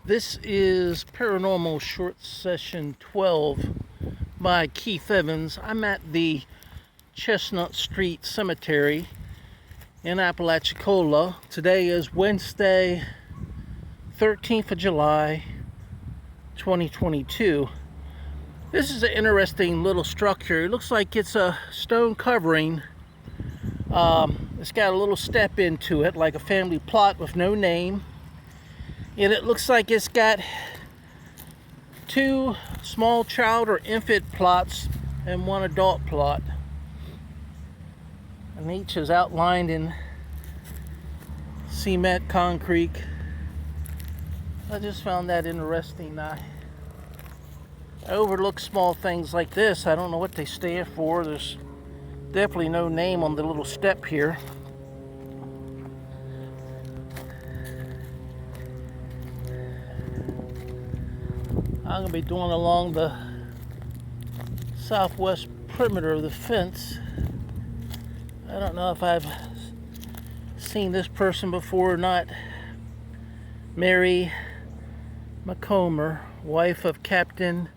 This is Paranormal Short Session 12 by Keith Evans. I'm at the Chestnut Street Cemetery in Apalachicola. Today is Wednesday, 13th of July, 2022. This is an interesting little structure. It looks like it's a stone covering. It's got a little step into it, like a family plot with no name. And it looks like it's got two small child or infant plots and one adult plot. And each is outlined in cement, concrete. I just found that interesting. I overlook small things like this. I don't know what they stand for. There's definitely no name on the little step here. I'm going to be doing along the southwest perimeter of the fence. I don't know if I've seen this person before or not. Mary McComber, wife of Captain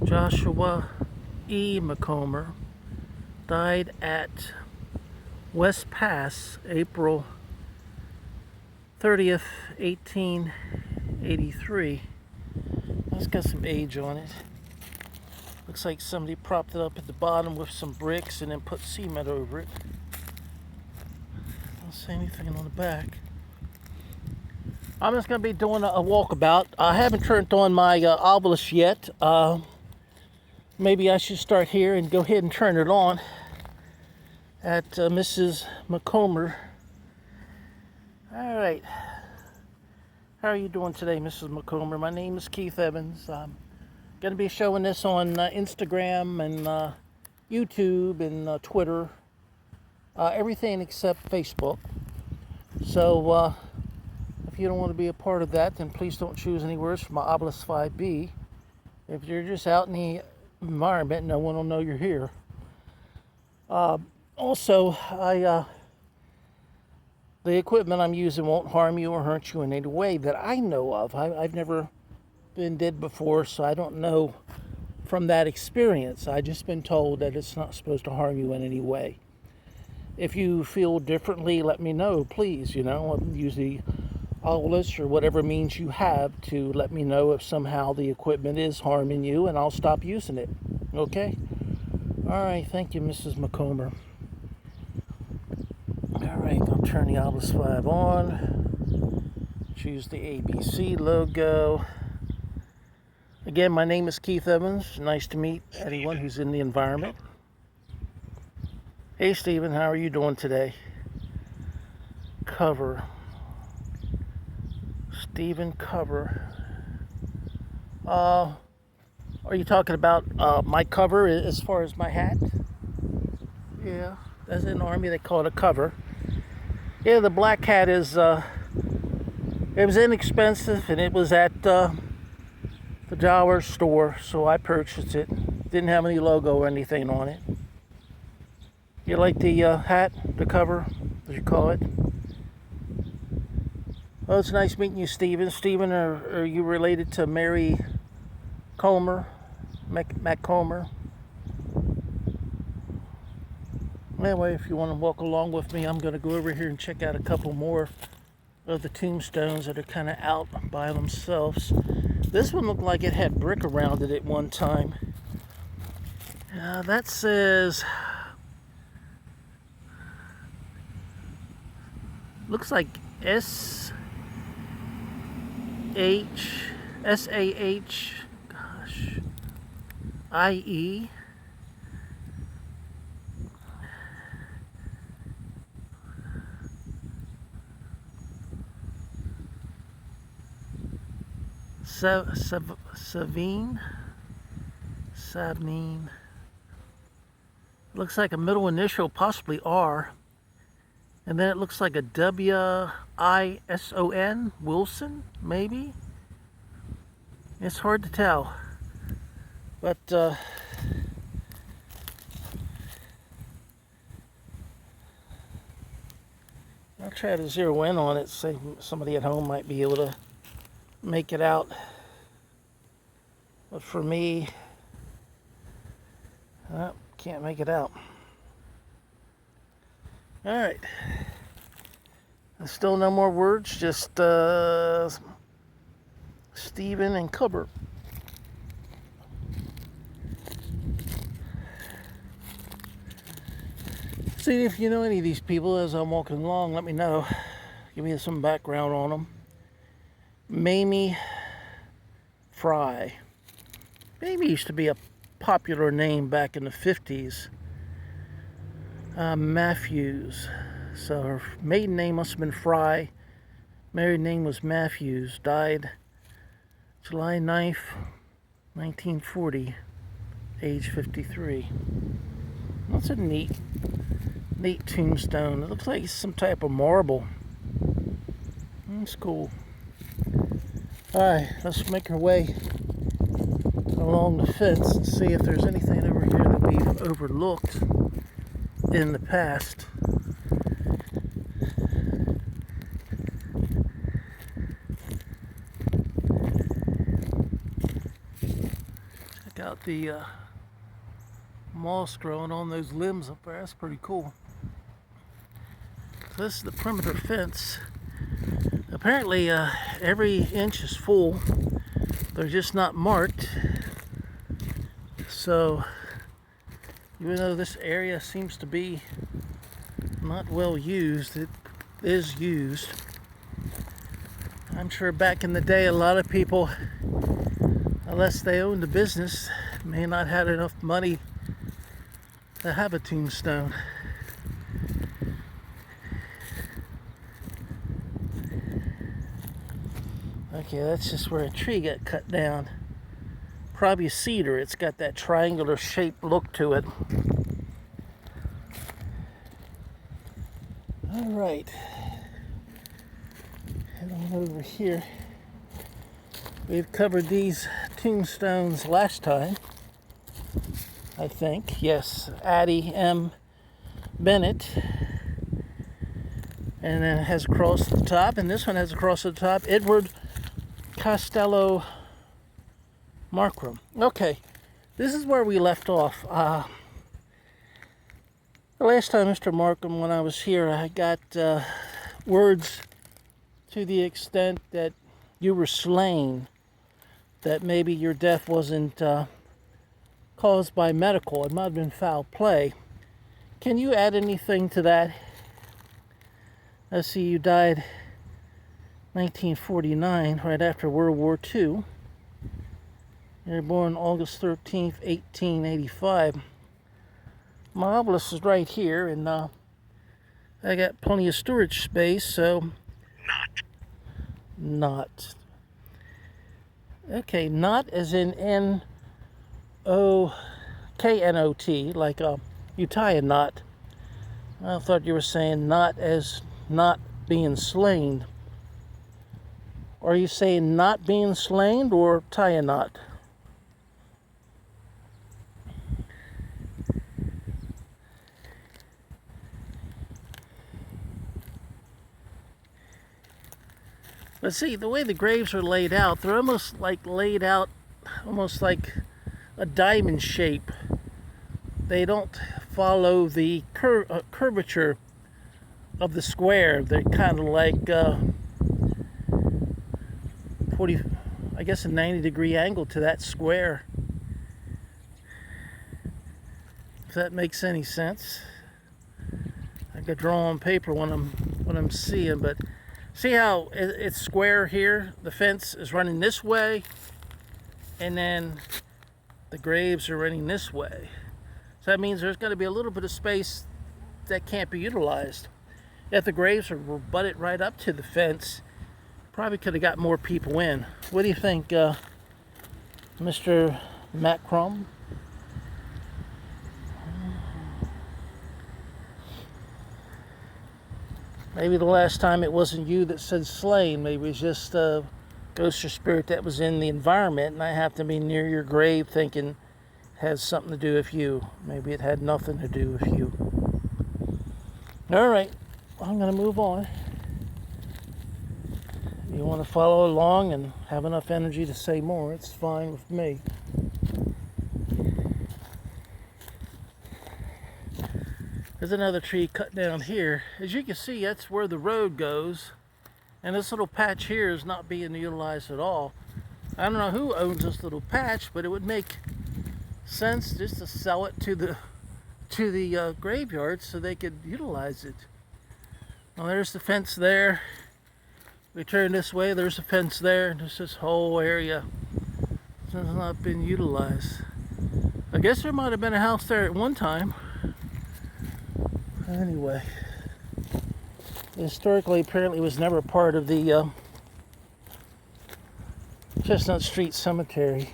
Joshua E. McComber, died at West Pass, April 30th, 1883. It's got some age on it. Looks like somebody propped it up at the bottom with some bricks and then put cement over it. Don't see anything on the back. I'm just going to be doing a walkabout. I haven't turned on my Ovilus yet. Maybe I should start here and go ahead and turn it on at Mrs. McComber. All right. How are you doing today, Mrs. McComber? My name is Keith Evans. I'm going to be showing this on Instagram and YouTube and Twitter. Everything except Facebook. So if you don't want to be a part of that, then please don't choose any words from my Ovilus Vb. If you're just out in the environment, no one will know you're here. Also, the equipment I'm using won't harm you or hurt you in any way that I know of. I've never been dead before, so I don't know from that experience. I've just been told that it's not supposed to harm you in any way. If you feel differently, let me know, please. Use the Ovilus or whatever means you have to let me know if somehow the equipment is harming you, and I'll stop using it. Okay? All right, thank you, Mrs. McComber. Alright, I'll turn the Ovilus 5 on. Choose the ABC logo. Again, my name is Keith Evans. Nice to meet anyone who's in the environment. Hey Stephen, how are you doing today? Cover. Stephen Cover. Are you talking about my cover as far as my hat? Yeah, that's in the Army, they call it a cover. Yeah, the black hat is, it was inexpensive and it was at the dollar store, so I purchased it. Didn't have any logo or anything on it. You like the hat, the cover, as you call it? Well, it's nice meeting you, Stephen. Stephen, are you related to Mary Comer, McComber? Anyway, if you want to walk along with me, I'm going to go over here and check out a couple more of the tombstones that are kind of out by themselves. This one looked like it had brick around it at one time. That says, looks like S-A-H, gosh, I-E. Savine. Looks like a middle initial, possibly R. And then it looks like a W-I-S-O-N, Wilson, maybe? It's hard to tell. But I'll try to zero in on it, so somebody at home might be able to make it out. But for me, can't make it out. All right. There's still no more words, just Stephen and Cuthbert. See if you know any of these people as I'm walking along. Let me know. Give me some background on them. Mamie Fry. Mamie used to be a popular name back in the 50s. Matthews. So her maiden name must have been Fry. Married name was Matthews. Died July 9th, 1940. Age 53. That's a neat tombstone. It looks like some type of marble. That's cool. Alright, let's make our way along the fence and see if there's anything over here that we've overlooked in the past. Check out the moss growing on those limbs up there. That's pretty cool. So this is the perimeter fence. Apparently every inch is full. They're just not marked. So even though this area seems to be not well used, it is used. I'm sure back in the day a lot of people, unless they owned a business, may not have enough money to have a tombstone. Okay, that's just where a tree got cut down. Probably cedar. It's got that triangular shaped look to it. All right. Head on over here. We've covered these tombstones last time, I think. Yes, Addie M. Bennett. And then it has a cross at the top, and this one has a cross at the top. Edward Costello Markram. Okay, this is where we left off. The last time, Mr. Markham, when I was here, I got words to the extent that you were slain, that maybe your death wasn't caused by medical. It might have been foul play. Can you add anything to that? I see you died 1949, right after World War II. You were born August 13th, 1885. My Ovilus is right here, and I got plenty of storage space, so... Not. Okay, not as in N-O-K-N-O-T, like you tie a knot. I thought you were saying not as not being slain. Are you saying not being slain or tie a knot? But see, the way the graves are laid out, they're almost like laid out almost like a diamond shape. They don't follow the curvature of the square. They're kind of like 40, I guess a 90-degree angle to that square. If that makes any sense. I could draw on paper when I'm seeing, but see how it's square here? The fence is running this way, and then the graves are running this way. So that means there's going to be a little bit of space that can't be utilized. If the graves are butted right up to the fence, probably could have got more people in. What do you think, Mr. Macrum? Maybe the last time it wasn't you that said slain. Maybe it's just a ghost or spirit that was in the environment, and I have to be near your grave thinking it has something to do with you. Maybe it had nothing to do with you. All right. I'm going to move on. You want to follow along and have enough energy to say more, it's fine with me. There's another tree cut down here. As you can see, that's where the road goes. And this little patch here is not being utilized at all. I don't know who owns this little patch, but it would make sense just to sell it to the graveyard so they could utilize it. Well, there's the fence there. We turn this way, there's a fence there, and there's this whole area that's not been utilized. I guess there might have been a house there at one time. Anyway, historically, apparently, was never part of the Chestnut Street Cemetery.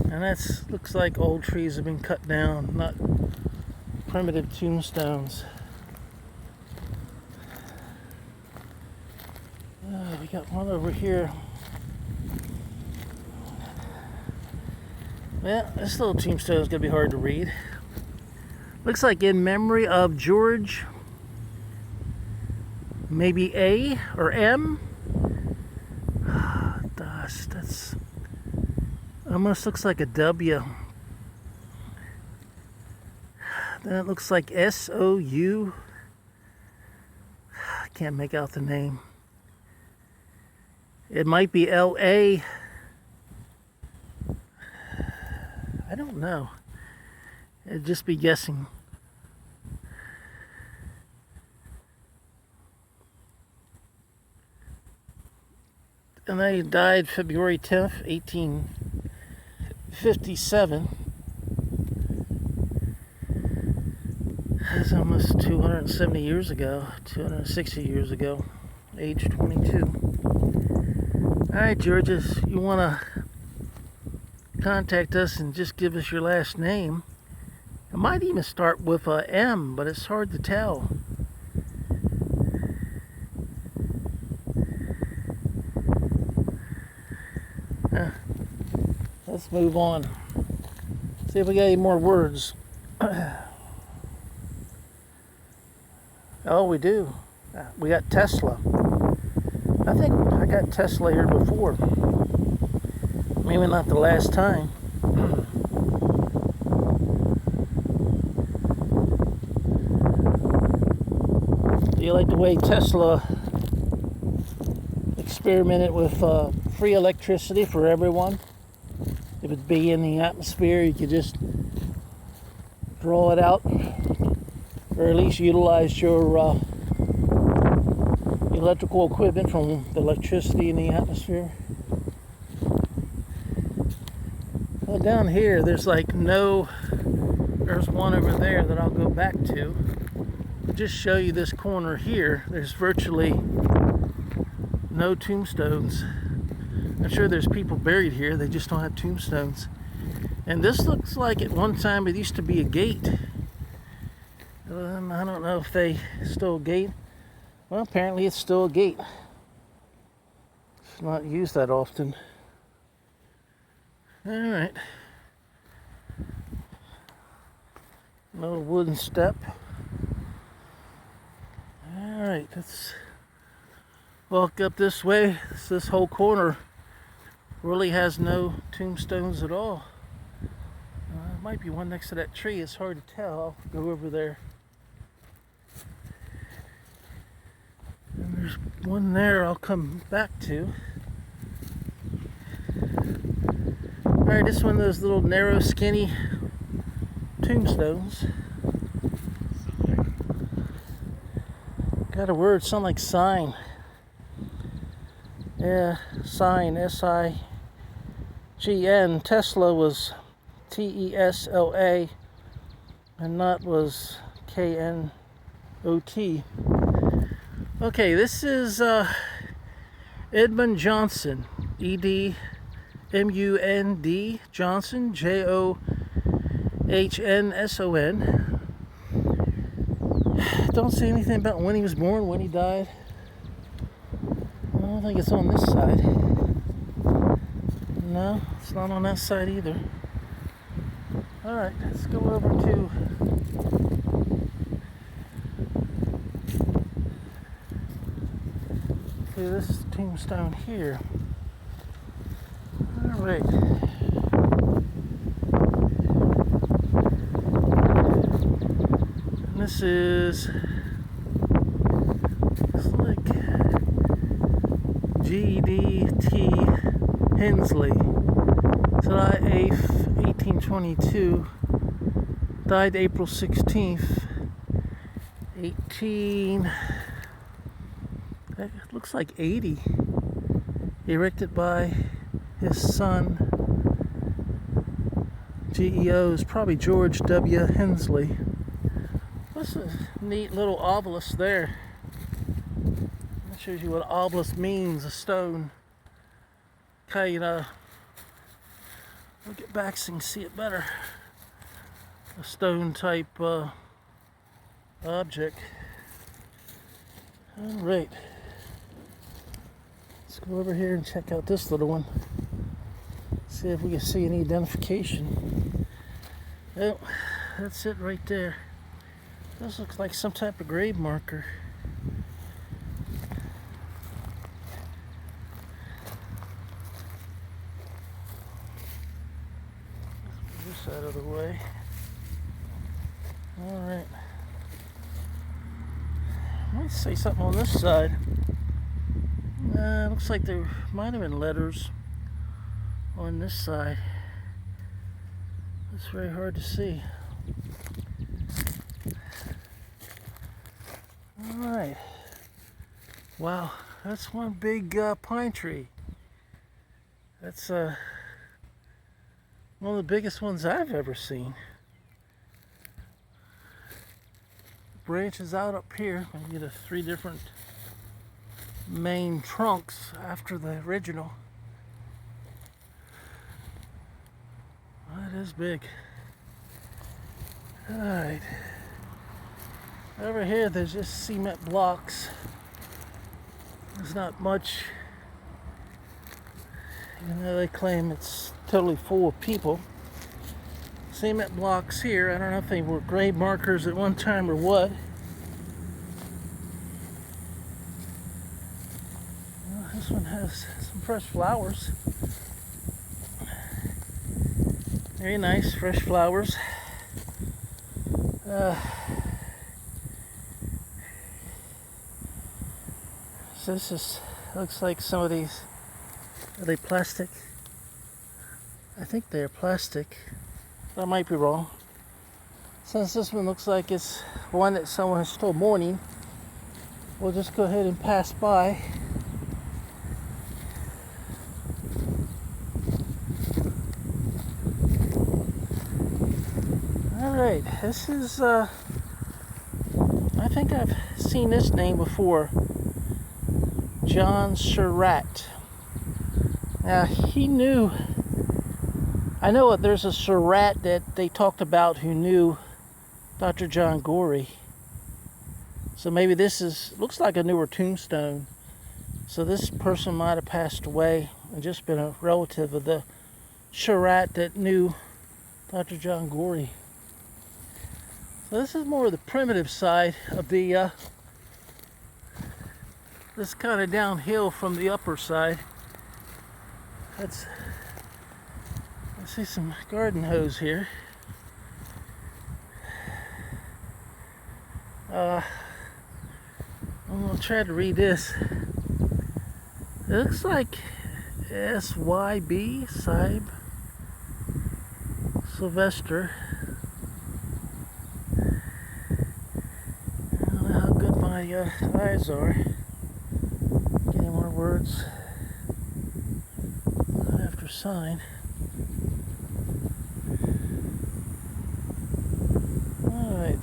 And that looks like old trees have been cut down, not primitive tombstones. We got one over here. Well, this little tombstone is going to be hard to read. Looks like in memory of George, maybe A or M. Gosh, that's almost looks like a W. Then it looks like S-O-U. I can't make out the name. It might be L-A. I don't know. I'd just be guessing. And they died February 10th, 1857. That's almost 270 years ago, 260 years ago, age 22. Alright, Georges, you want to contact us and just give us your last name. It might even start with a M, but it's hard to tell. Let's move on. See if we got any more words. Oh, we do. We got Tesla. I think I got Tesla here before. Maybe not the last time. Do you like the way Tesla experimented with free electricity for everyone? If it be in the atmosphere, you could just draw it out, or at least utilize your electrical equipment from the electricity in the atmosphere. Well, down here, there's like there's one over there that I'll go back to. I'll just show you this corner here. There's virtually no tombstones. I'm sure there's people buried here, they just don't have tombstones. And this looks like at one time it used to be a gate. I don't know if they still a gate. Well, apparently it's still a gate. It's not used that often. Alright. Another wooden step. Alright, let's walk up this way. This whole corner really has no tombstones at all. There might be one next to that tree. It's hard to tell. I'll go over there. And there's one there I'll come back to. Alright, this one of those little narrow, skinny tombstones. Got a word, sound like sign. Yeah, sign, S-I-G-N. Tesla was T-E-S-L-A, and not was K-N-O-T. Okay, this is Edmund Johnson, E-D-M-U-N-D, Johnson, J-O-H-N-S-O-N. Don't say anything about when he was born, when he died. I don't think it's on this side. No, it's not on that side either. Alright, let's go over to Okay, this is the tombstone here. Alright. And this is, looks like G.D.T. Hensley. July 8th, 1822. Died April 16th, 18... That looks like 80. Erected by his son, GEO's, probably George W. Hensley. What's a neat little obelisk there? That shows you what obelisk means, a stone. Okay, we'll get back so you can see it better. A stone type object. Alright. Let's go over here and check out this little one. See if we can see any identification. Oh, that's it right there. This looks like some type of grave marker. Let's put this out of the way. Alright. Might say something on this side. Looks like there might have been letters on this side. It's very hard to see. Alright. Wow, that's one big pine tree. That's one of the biggest ones I've ever seen. Branches out up here. I get 3 different main trunks after the original. That is big. Alright. Over here there's just cement blocks. There's not much. Even though they claim it's totally full of people. Cement blocks here. I don't know if they were grave markers at one time or what. Well, this one has some fresh flowers. Very nice, fresh flowers. So this is, looks like some of these, are they plastic? I think they're plastic. I might be wrong. Since this one looks like it's one that someone is still mourning, we'll just go ahead and pass by. Alright, this is, I think I've seen this name before. John Surratt. Now, he knew, I know there's a Surratt that they talked about who knew Dr. John Gorey. So maybe this is, looks like a newer tombstone. So this person might have passed away and just been a relative of the Surratt that knew Dr. John Gorey. So this is more of the primitive side of the, this kind of downhill from the upper side. That's, I see some garden hose here. I'm going to try to read this. It looks like SYB, Sybe, Sylvester. I don't know how good my eyes are. Getting more words after sign. Alright.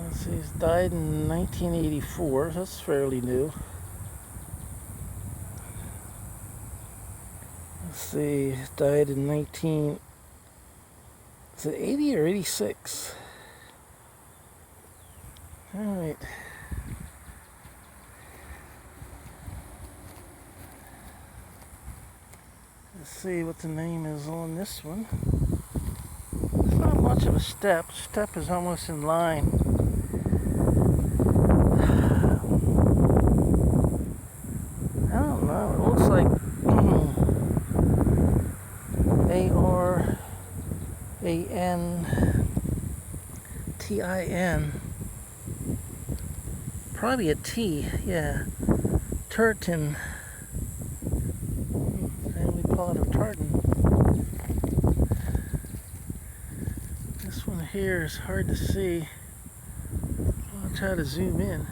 Let's see, he's died in 1984. That's fairly new. Let's see, died in 19... Is it 80 or 86? Alright. Let's see what the name is on this one. It's not much of a step. Step is almost in line. Tin. T-I-N. Probably a T, yeah. Turton. Family plot of tartan. This one here is hard to see. I'll try to zoom in.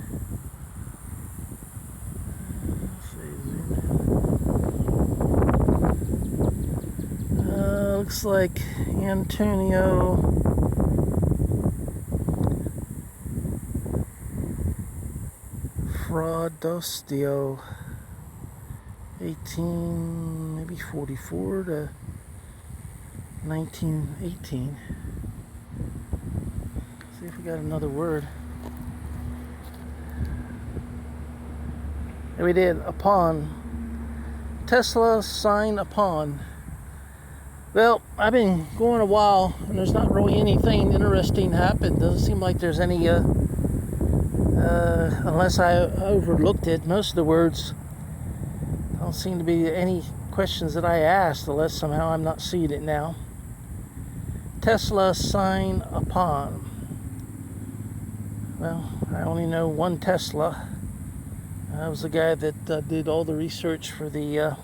Let's see, zoom in. Looks like Antonio Fraudostio, 18, maybe 44 to 1918. See if we got another word. And we did upon. Tesla sign upon. Well, I've been going a while and there's not really anything interesting happened. Doesn't seem like there's any unless I overlooked it. Most of the words don't seem to be any questions that I asked, unless somehow I'm not seeing it now. Tesla sign upon. Well, I only know one Tesla. I was the guy that did all the research for the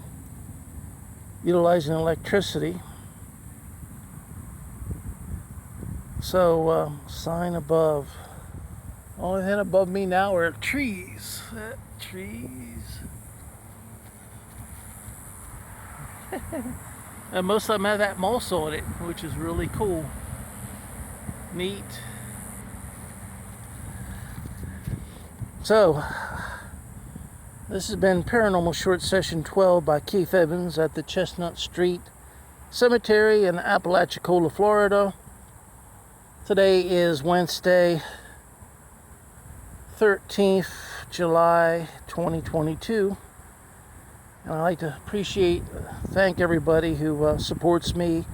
utilizing electricity. So, sign above. Only thing above me now are trees. Trees. And most of them have that moss on it, which is really cool. Neat. So, this has been Paranormal Short Session 12 by Keith Evans at the Chestnut Street Cemetery in Apalachicola, Florida. Today is Wednesday, 13th July 2022, and I'd like to thank everybody who supports me,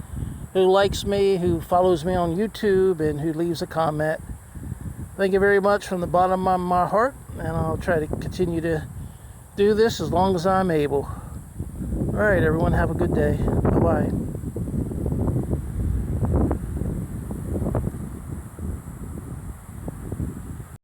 who likes me, who follows me on YouTube, and who leaves a comment. Thank you very much from the bottom of my heart, and I'll try to continue to do this as long as I'm able. Alright, everyone, have a good day. Bye-bye.